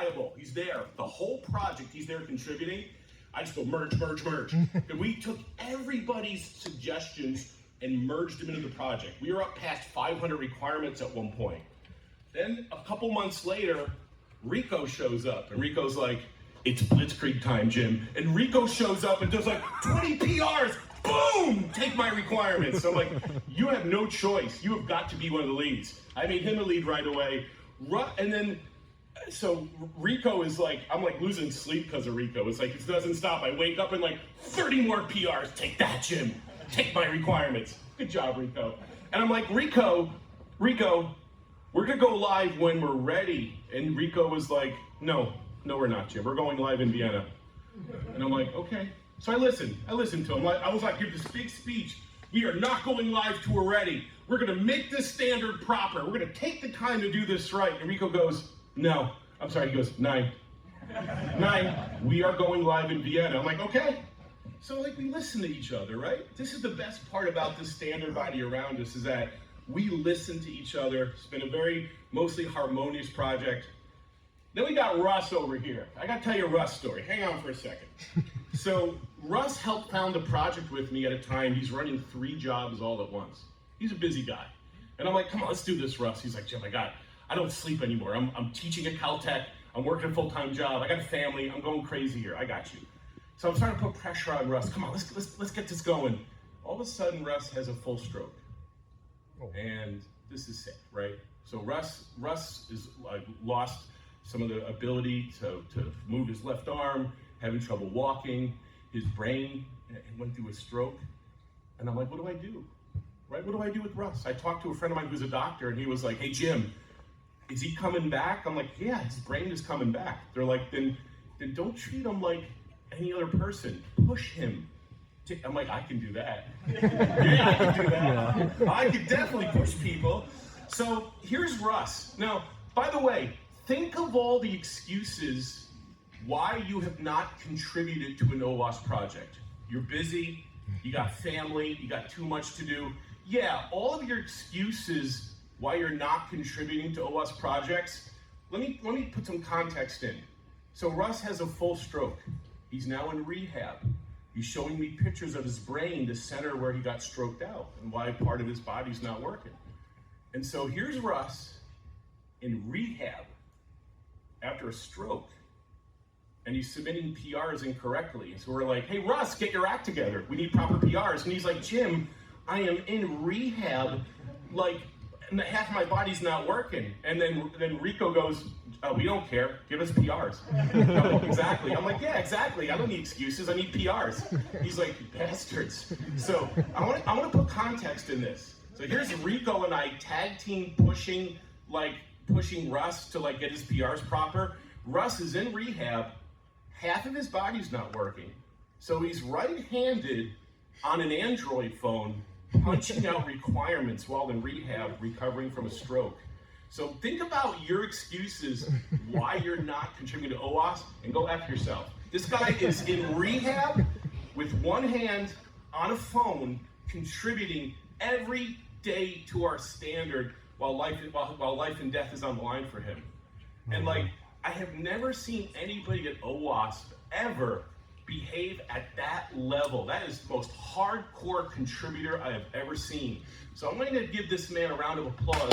reliable. He's there. The whole project, he's there contributing. I just go merge, merge, merge. And we took everybody's suggestions and merged them into the project. We were up past 500 requirements at one point. Then a couple months later, Rico shows up, and Rico's like, it's Blitzkrieg time, Jim. And Rico shows up and does like 20 PRs. Boom! Take my requirements. So I'm like, you have no choice. You have got to be one of the leads. I made him a lead right away. And then, so Rico is like, I'm like losing sleep because of Rico. It's like, it doesn't stop. I wake up and like 30 more PRs. Take that, Jim. Take my requirements. Good job, Rico. And I'm like, Rico, we're gonna go live when we're ready. And Rico was like, no, we're not, Jim. We're going live in Vienna. And I'm like, okay. So I listened to him. I was like, give this big speech. We are not going live till we're ready. We're gonna make this standard proper. We're gonna take the time to do this right. And Rico goes, no. I'm sorry, he goes, 9. 9, we are going live in Vienna. I'm like, okay. So like we listen to each other, right? This is the best part about this standard body around us is that we listen to each other. It's been a very mostly harmonious project. Then we got Russ over here. I gotta tell you a Russ story. Hang on for a second. So Russ helped found the project with me at a time. He's running 3 jobs all at once. He's a busy guy. And I'm like, come on, let's do this, Russ. He's like, Jim, I don't sleep anymore. I'm teaching at Caltech. I'm working a full-time job. I got a family. I'm going crazy here. I got you. So I'm starting to put pressure on Russ. Come on, let's get this going. All of a sudden, Russ has a full stroke. Oh. And this is sick, right? So Russ is like lost some of the ability to move his left arm, having trouble walking. His brain went through a stroke. And I'm like, what do I do? Right? What do I do with Russ? I talked to a friend of mine who's a doctor, and he was like, hey, Jim, is he coming back? I'm like, yeah, his brain is coming back. They're like, then don't treat him like any other person. Push him. I'm like, I can do that. Yeah, I can do that. Yeah. I can definitely push people. So here's Russ. Now, by the way, think of all the excuses why you have not contributed to an OWASP project. You're busy, you got family, you got too much to do. Yeah, all of your excuses why you're not contributing to OWASP projects, let me put some context in. So Russ has a full stroke. He's now in rehab. He's showing me pictures of his brain, the center where he got stroked out, and why part of his body's not working. And so here's Russ in rehab after a stroke, and he's submitting PRs incorrectly. And so we're like, hey, Russ, get your act together. We need proper PRs. And he's like, Jim, I am in rehab, like, and half of my body's not working. And then Rico goes, oh, we don't care, give us PRs. No, exactly. I'm like, yeah, exactly. I don't need excuses, I need PRs. He's like, bastards. So I want to put context in this. So here's Rico and I tag team pushing Russ to like get his PRs proper. Russ is in rehab, half of his body's not working. So he's right-handed on an Android phone, punching out requirements while in rehab, recovering from a stroke. So think about your excuses why you're not contributing to OWASP and go F yourself. This guy is in rehab with one hand on a phone, contributing every day to our standard while life and death is on the line for him. And like, I have never seen anybody at OWASP ever behave at that level. That is the most hardcore contributor I have ever seen. So I'm going to give this man a round of applause.